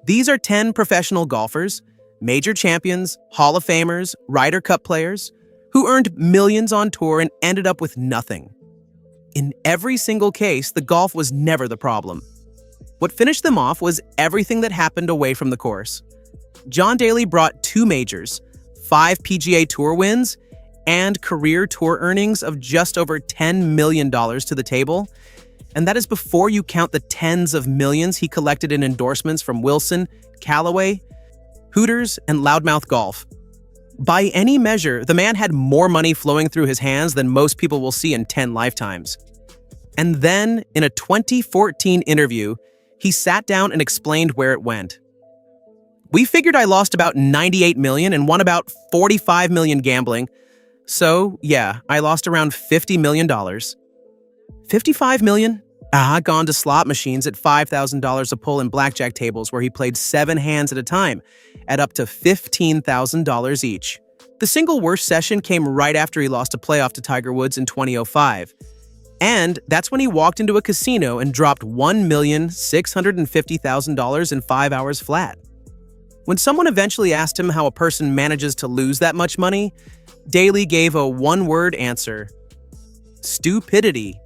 These are 10 professional golfers, major champions, Hall of Famers, Ryder Cup players, who earned millions on tour and ended up with nothing. In every single case, the golf was never the problem. What finished them off was everything that happened away from the course. John Daly brought 2 majors, 5 PGA Tour wins, and career tour earnings of just over $10 million to the table. And that is before you count the tens of millions he collected in endorsements from Wilson, Callaway, Hooters, and Loudmouth Golf. By any measure, the man had more money flowing through his hands than most people will see in 10 lifetimes. And then, in a 2014 interview, he sat down and explained where it went. "We figured I lost about $98 million and won about $45 million gambling. So, yeah, I lost around $50 million. $55 million? Gone to slot machines at $5,000 a pull and blackjack tables where he played 7 hands at a time, at up to $15,000 each. The single worst session came right after he lost a playoff to Tiger Woods in 2005. And that's when he walked into a casino and dropped $1,650,000 in 5 hours flat. When someone eventually asked him how a person manages to lose that much money, Daly gave a one-word answer: stupidity.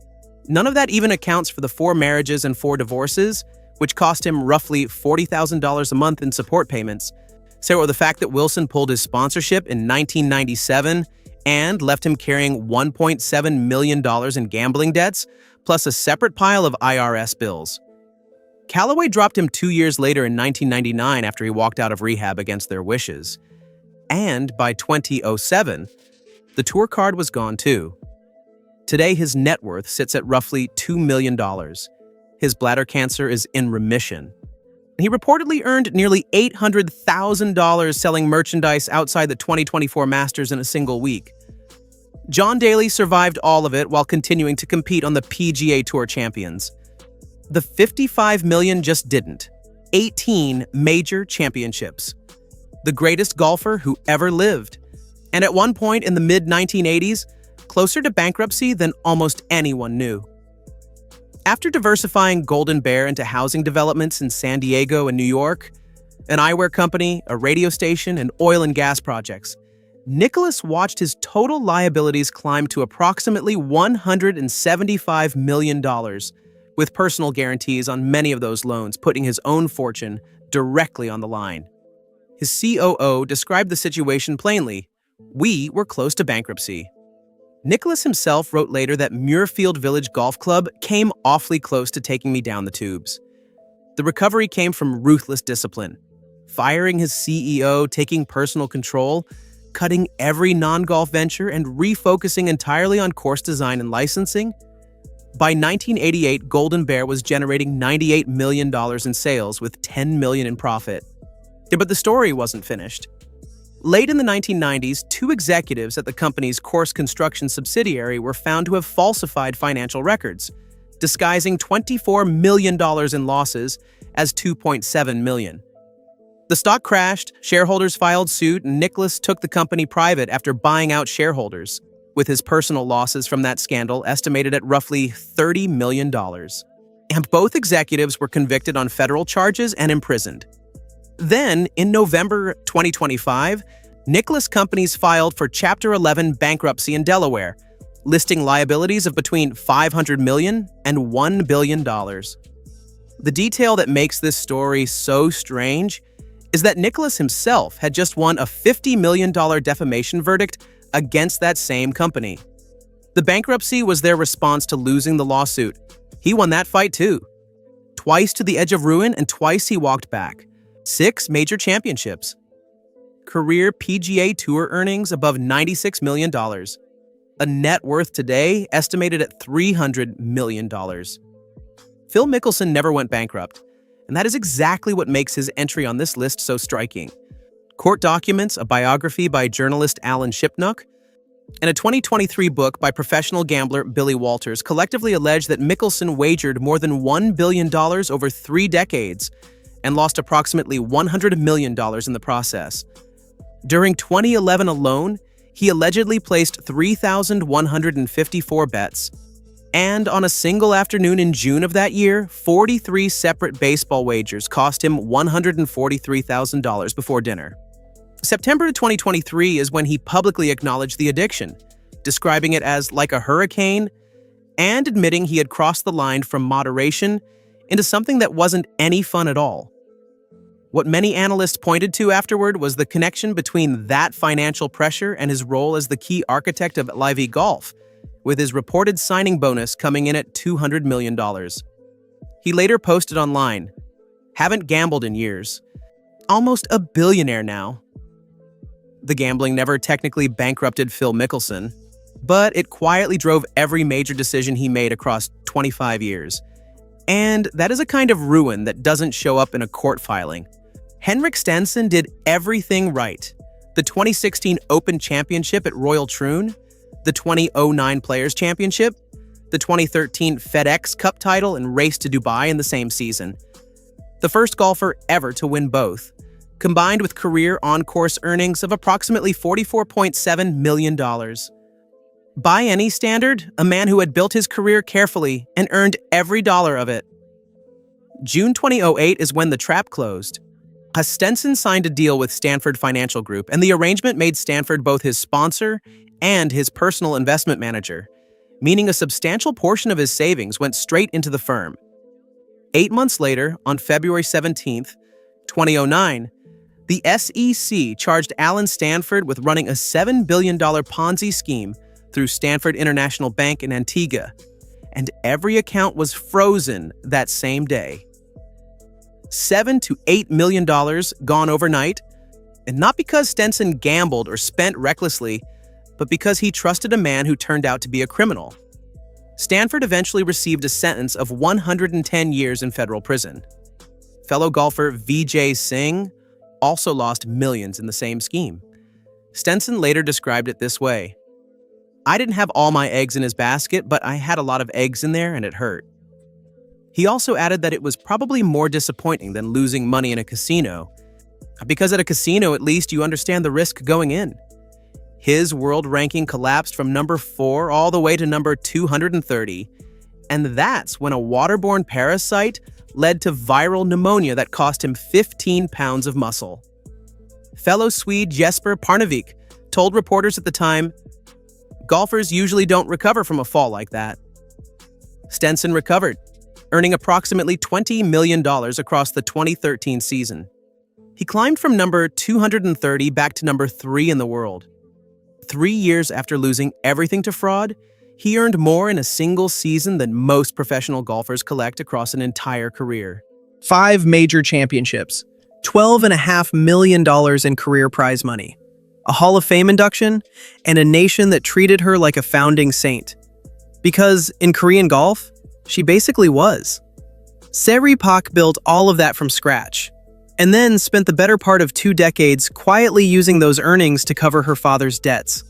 None of that even accounts for the 4 marriages and 4 divorces, which cost him roughly $40,000 a month in support payments. So, or the fact that Wilson pulled his sponsorship in 1997 and left him carrying $1.7 million in gambling debts, plus a separate pile of IRS bills. Callaway dropped him 2 years later in 1999 after he walked out of rehab against their wishes. And by 2007, the tour card was gone too. Today, his net worth sits at roughly $2 million. His bladder cancer is in remission. He reportedly earned nearly $800,000 selling merchandise outside the 2024 Masters in a single week. John Daly survived all of it while continuing to compete on the PGA Tour Champions. The $55 million just didn't. 18 major championships. The greatest golfer who ever lived. And at one point in the mid-1980s, closer to bankruptcy than almost anyone knew. After diversifying Golden Bear into housing developments in San Diego and New York, an eyewear company, a radio station, and oil and gas projects, Nicholas watched his total liabilities climb to approximately $175 million, with personal guarantees on many of those loans, putting his own fortune directly on the line. His COO described the situation plainly: "We were close to bankruptcy." Nicholas himself wrote later that Muirfield Village Golf Club came awfully close to taking me down the tubes. The recovery came from ruthless discipline, firing his CEO, taking personal control, cutting every non-golf venture, and refocusing entirely on course design and licensing. By 1988, Golden Bear was generating $98 million in sales with $10 million in profit. But the story wasn't finished. Late in the 1990s, 2 executives at the company's course construction subsidiary were found to have falsified financial records, disguising $24 million in losses as $2.7 million. The stock crashed, shareholders filed suit, and Nicholas took the company private after buying out shareholders, with his personal losses from that scandal estimated at roughly $30 million. And both executives were convicted on federal charges and imprisoned. Then, in November 2025, Nicholas companies filed for Chapter 11 bankruptcy in Delaware, listing liabilities of between $500 million and $1 billion. The detail that makes this story so strange is that Nicholas himself had just won a $50 million defamation verdict against that same company. The bankruptcy was their response to losing the lawsuit. He won that fight too. Twice to the edge of ruin, and twice he walked back. 6 major championships. Career PGA Tour earnings above $96 million. A net worth today estimated at $300 million. Phil Mickelson never went bankrupt, and that is exactly what makes his entry on this list so striking. Court documents, a biography by journalist Alan Shipnuck, and a 2023 book by professional gambler Billy Walters collectively allege that Mickelson wagered more than $1 billion over 3 decades and lost approximately $100 million in the process. During 2011 alone, he allegedly placed 3,154 bets, And on a single afternoon in June of that year, 43 separate baseball wagers cost him $143,000 before dinner. September 2023 is when he publicly acknowledged the addiction, describing it as like a hurricane and admitting he had crossed the line from moderation into something that wasn't any fun at all. What many analysts pointed to afterward was the connection between that financial pressure and his role as the key architect of Live Golf, with his reported signing bonus coming in at $200 million. He later posted online, "Haven't gambled in years. Almost a billionaire now." The gambling never technically bankrupted Phil Mickelson, but it quietly drove every major decision he made across 25 years. And that is a kind of ruin that doesn't show up in a court filing. Henrik Stenson did everything right. The 2016 Open Championship at Royal Troon, the 2009 Players Championship, the 2013 FedEx Cup title and Race to Dubai in the same season. The first golfer ever to win both, combined with career on-course earnings of approximately $44.7 million. By any standard, a man who had built his career carefully and earned every dollar of it. June 2008 is when the trap closed. Stenson signed a deal with Stanford Financial Group, and the arrangement made Stanford both his sponsor and his personal investment manager, meaning a substantial portion of his savings went straight into the firm. 8 months later, on February 17, 2009, the SEC charged Alan Stanford with running a $7 billion Ponzi scheme through Stanford International Bank in Antigua, and every account was frozen that same day. $7 to $8 million gone overnight, and not because Stenson gambled or spent recklessly, but because he trusted a man who turned out to be a criminal. Stanford eventually received a sentence of 110 years in federal prison. Fellow golfer Vijay Singh also lost millions in the same scheme. Stenson later described it this way: "I didn't have all my eggs in his basket, but I had a lot of eggs in there and it hurt." He also added that it was probably more disappointing than losing money in a casino, because at a casino at least you understand the risk going in. His world ranking collapsed from number 4 all the way to number 230, and that's when a waterborne parasite led to viral pneumonia that cost him 15 pounds of muscle. Fellow Swede Jesper Parnevik told reporters at the time, "Golfers usually don't recover from a fall like that." Stenson recovered, earning approximately $20 million across the 2013 season. He climbed from number 230 back to number 3 in the world. 3 years after losing everything to fraud, he earned more in a single season than most professional golfers collect across an entire career. 5 major championships, $12.5 million in career prize money, a Hall of Fame induction, and a nation that treated her like a founding saint. Because in Korean golf, she basically was. Seri Pak built all of that from scratch, and then spent the better part of 2 decades quietly using those earnings to cover her father's debts.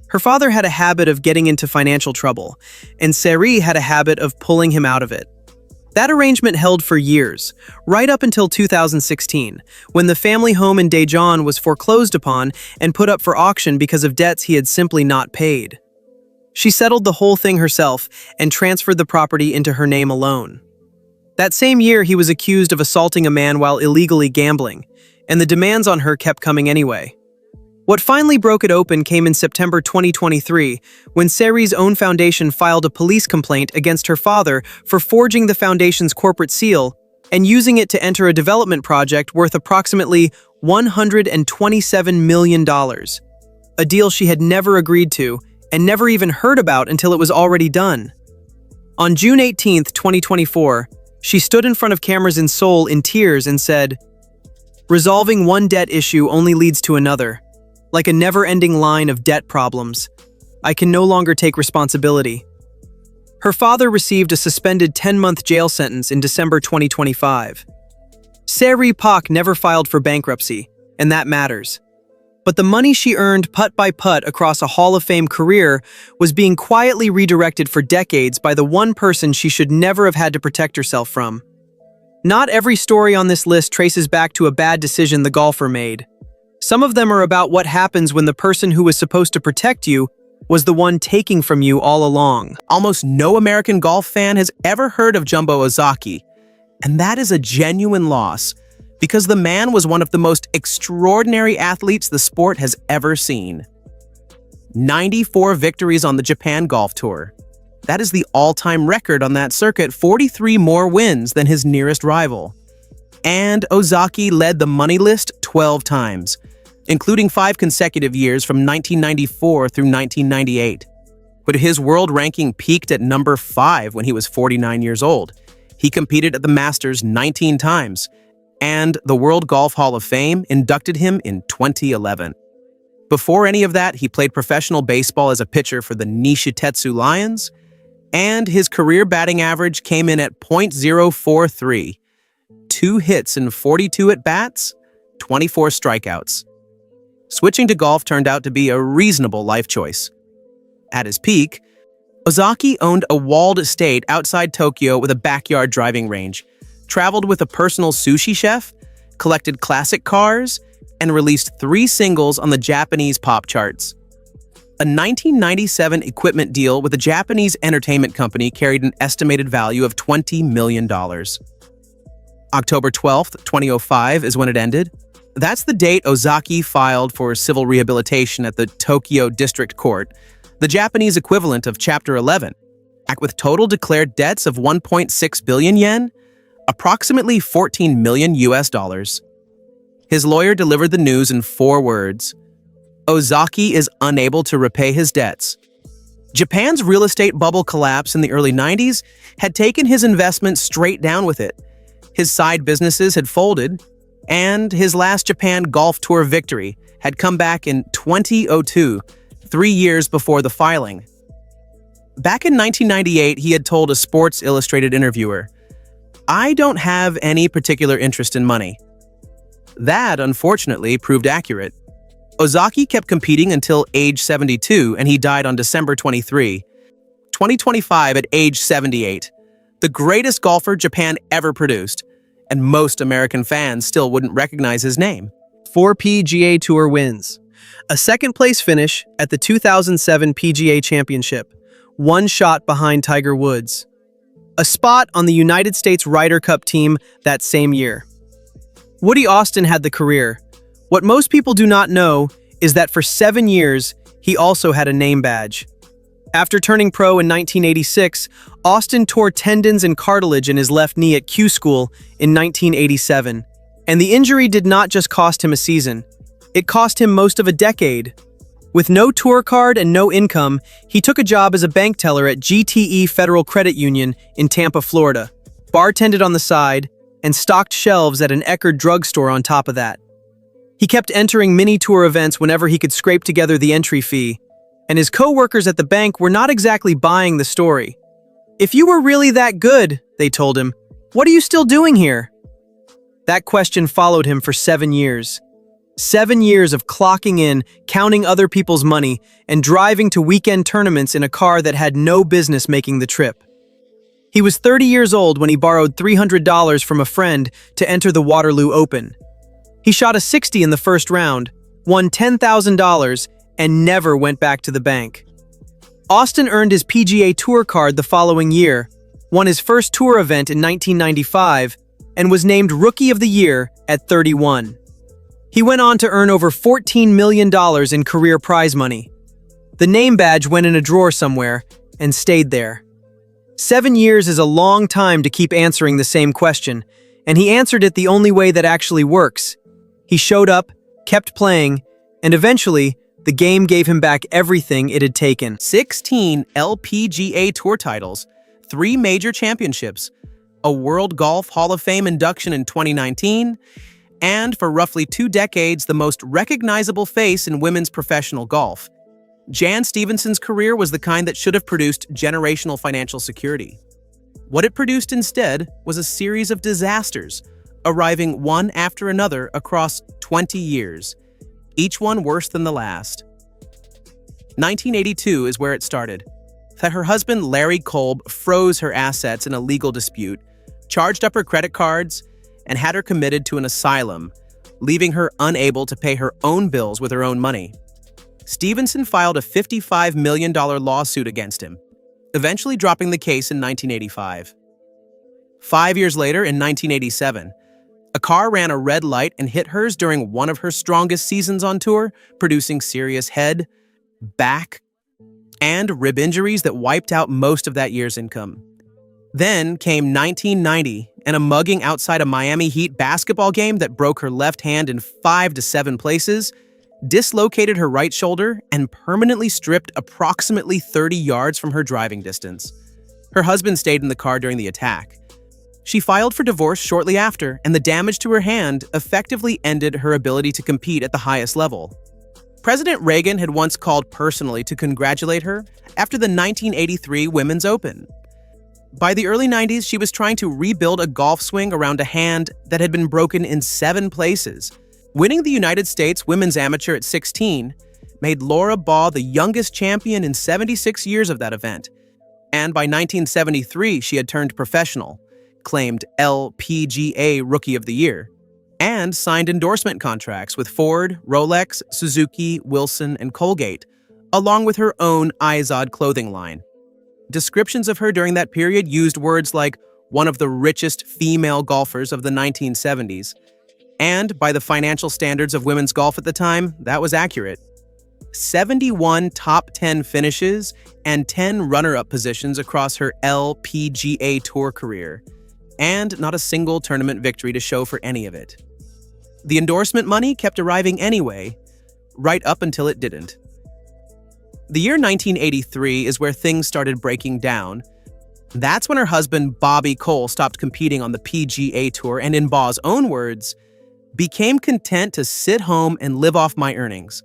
Her father had a habit of getting into financial trouble, and Seri had a habit of pulling him out of it. That arrangement held for years, right up until 2016, when the family home in Daejeon was foreclosed upon and put up for auction because of debts he had simply not paid. She settled the whole thing herself and transferred the property into her name alone. That same year, he was accused of assaulting a man while illegally gambling, and the demands on her kept coming anyway. What finally broke it open came in September 2023, when Seri's own foundation filed a police complaint against her father for forging the foundation's corporate seal and using it to enter a development project worth approximately $127 million, a deal she had never agreed to and never even heard about until it was already done. On June 18, 2024, she stood in front of cameras in Seoul in tears and said, "Resolving one debt issue only leads to another. Like a never-ending line of debt problems. I can no longer take responsibility." Her father received a suspended 10-month jail sentence in December 2025. Seri Pak never filed for bankruptcy, and that matters. But the money she earned putt by putt across a Hall of Fame career was being quietly redirected for decades by the one person she should never have had to protect herself from. Not every story on this list traces back to a bad decision the golfer made. Some of them are about what happens when the person who was supposed to protect you was the one taking from you all along. Almost no American golf fan has ever heard of Jumbo Ozaki, and that is a genuine loss because the man was one of the most extraordinary athletes the sport has ever seen. 94 victories on the Japan Golf Tour. That is the all-time record on that circuit, 43 more wins than his nearest rival. And Ozaki led the money list 12 times, including 5 consecutive years from 1994 through 1998. But his world ranking peaked at number 5 when he was 49 years old. He competed at the Masters 19 times, and the World Golf Hall of Fame inducted him in 2011. Before any of that, he played professional baseball as a pitcher for the Nishitetsu Lions, and his career batting average came in at .043. 2 hits in 42 at-bats, 24 strikeouts. Switching to golf turned out to be a reasonable life choice. At his peak, Ozaki owned a walled estate outside Tokyo with a backyard driving range, traveled with a personal sushi chef, collected classic cars, and released 3 singles on the Japanese pop charts. A 1997 equipment deal with a Japanese entertainment company carried an estimated value of $20 million. October 12, 2005 is when it ended. That's the date Ozaki filed for civil rehabilitation at the Tokyo District Court, the Japanese equivalent of Chapter 11, with total declared debts of 1.6 billion yen, approximately 14 million US dollars. His lawyer delivered the news in 4 words: Ozaki is unable to repay his debts. Japan's real estate bubble collapse in the early 90s had taken his investment straight down with it. His side businesses had folded, and his last Japan Golf Tour victory had come back in 2002, 3 years before the filing. Back in 1998, he had told a Sports Illustrated interviewer, "I don't have any particular interest in money." That, unfortunately, proved accurate. Ozaki kept competing until age 72, and he died on December 23, 2025 at age 78. The greatest golfer Japan ever produced, and most American fans still wouldn't recognize his name. 4 PGA Tour wins. A second-place finish at the 2007 PGA Championship, 1 shot behind Tiger Woods. A spot on the United States Ryder Cup team that same year. Woody Austin had the career. What most people do not know is that for 7 years, he also had a name badge. After turning pro in 1986, Austin tore tendons and cartilage in his left knee at Q School in 1987. And the injury did not just cost him a season. It cost him most of a decade. With no tour card and no income, he took a job as a bank teller at GTE Federal Credit Union in Tampa, Florida, bartended on the side, and stocked shelves at an Eckerd drugstore on top of that. He kept entering mini-tour events whenever he could scrape together the entry fee, and his co-workers at the bank were not exactly buying the story. "If you were really that good," they told him, "what are you still doing here?" That question followed him for 7 years. 7 years of clocking in, counting other people's money, and driving to weekend tournaments in a car that had no business making the trip. He was 30 years old when he borrowed $300 from a friend to enter the Waterloo Open. He shot a 60 in the first round, won $10,000, and never went back to the bank. Austin earned his PGA Tour card the following year, won his first tour event in 1995, and was named Rookie of the Year at 31. He went on to earn over $14 million in career prize money. The name badge went in a drawer somewhere and stayed there. 7 years is a long time to keep answering the same question, and he answered it the only way that actually works. He showed up, kept playing, and eventually, the game gave him back everything it had taken. 16 LPGA Tour titles, 3 major championships, a World Golf Hall of Fame induction in 2019, and for roughly 2 decades, the most recognizable face in women's professional golf. Jan Stevenson's career was the kind that should have produced generational financial security. What it produced instead was a series of disasters, arriving one after another across 20 years, each one worse than the last. 1982 is where it started. That her husband Larry Kolb froze her assets in a legal dispute, charged up her credit cards, and had her committed to an asylum, leaving her unable to pay her own bills with her own money. Stevenson filed a $55 million lawsuit against him, eventually dropping the case in 1985. 5 years later, in 1987, a car ran a red light and hit hers during one of her strongest seasons on tour, producing serious head, back, and rib injuries that wiped out most of that year's income. Then came 1990 and a mugging outside a Miami Heat basketball game that broke her left hand in 5 to 7 places, dislocated her right shoulder, and permanently stripped approximately 30 yards from her driving distance. Her husband stayed in the car during the attack. She filed for divorce shortly after, and the damage to her hand effectively ended her ability to compete at the highest level. President Reagan had once called personally to congratulate her after the 1983 Women's Open. By the early 90s, she was trying to rebuild a golf swing around a hand that had been broken in 7 places. Winning the United States Women's Amateur at 16 made Laura Baugh the youngest champion in 76 years of that event. And by 1973, she had turned professional, claimed LPGA Rookie of the Year, and signed endorsement contracts with Ford, Rolex, Suzuki, Wilson, and Colgate, along with her own Izod clothing line. Descriptions of her during that period used words like one of the richest female golfers of the 1970s, and by the financial standards of women's golf at the time, that was accurate. 71 top 10 finishes and 10 runner-up positions across her LPGA Tour career, and not a single tournament victory to show for any of it. The endorsement money kept arriving anyway, right up until it didn't. The year 1983 is where things started breaking down. That's when her husband, Bobby Cole, stopped competing on the PGA Tour and, in Baugh's own words, became content to sit home and live off my earnings.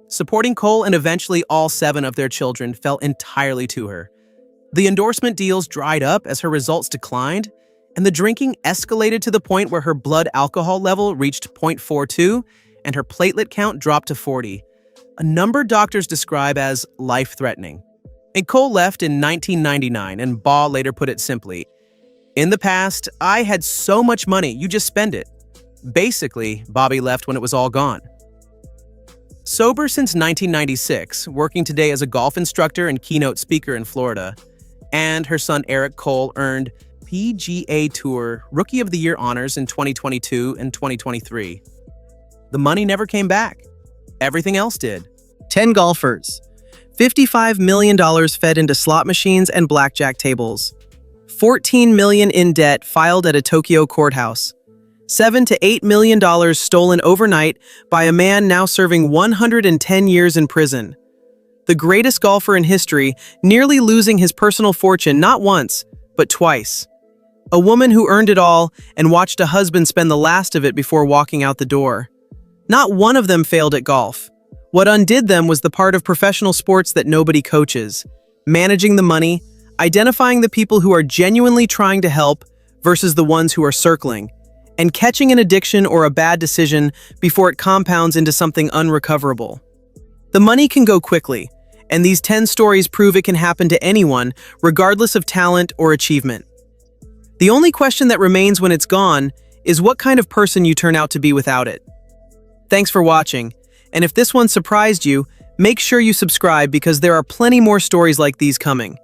Supporting Cole and eventually all 7 of their children fell entirely to her. The endorsement deals dried up as her results declined, and the drinking escalated to the point where her blood alcohol level reached 0.42 and her platelet count dropped to 40, a number doctors describe as life-threatening. And Cole left in 1999, and Baugh later put it simply, "In the past, I had so much money, you just spend it." Basically, Bobby left when it was all gone. Sober since 1996, working today as a golf instructor and keynote speaker in Florida, and her son Eric Cole earned PGA Tour Rookie of the Year honors in 2022 and 2023. The money never came back. Everything else did. 10 golfers. $55 million fed into slot machines and blackjack tables. $14 million in debt filed at a Tokyo courthouse. $7 to $8 million stolen overnight by a man now serving 110 years in prison. The greatest golfer in history nearly losing his personal fortune not once, but twice. A woman who earned it all and watched a husband spend the last of it before walking out the door. Not one of them failed at golf. What undid them was the part of professional sports that nobody coaches: managing the money, identifying the people who are genuinely trying to help versus the ones who are circling, and catching an addiction or a bad decision before it compounds into something unrecoverable. The money can go quickly, and these 10 stories prove it can happen to anyone, regardless of talent or achievement. The only question that remains when it's gone is what kind of person you turn out to be without it. Thanks for watching, and if this one surprised you, make sure you subscribe because there are plenty more stories like these coming.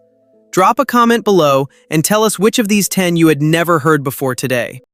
Drop a comment below and tell us which of these 10 you had never heard before today.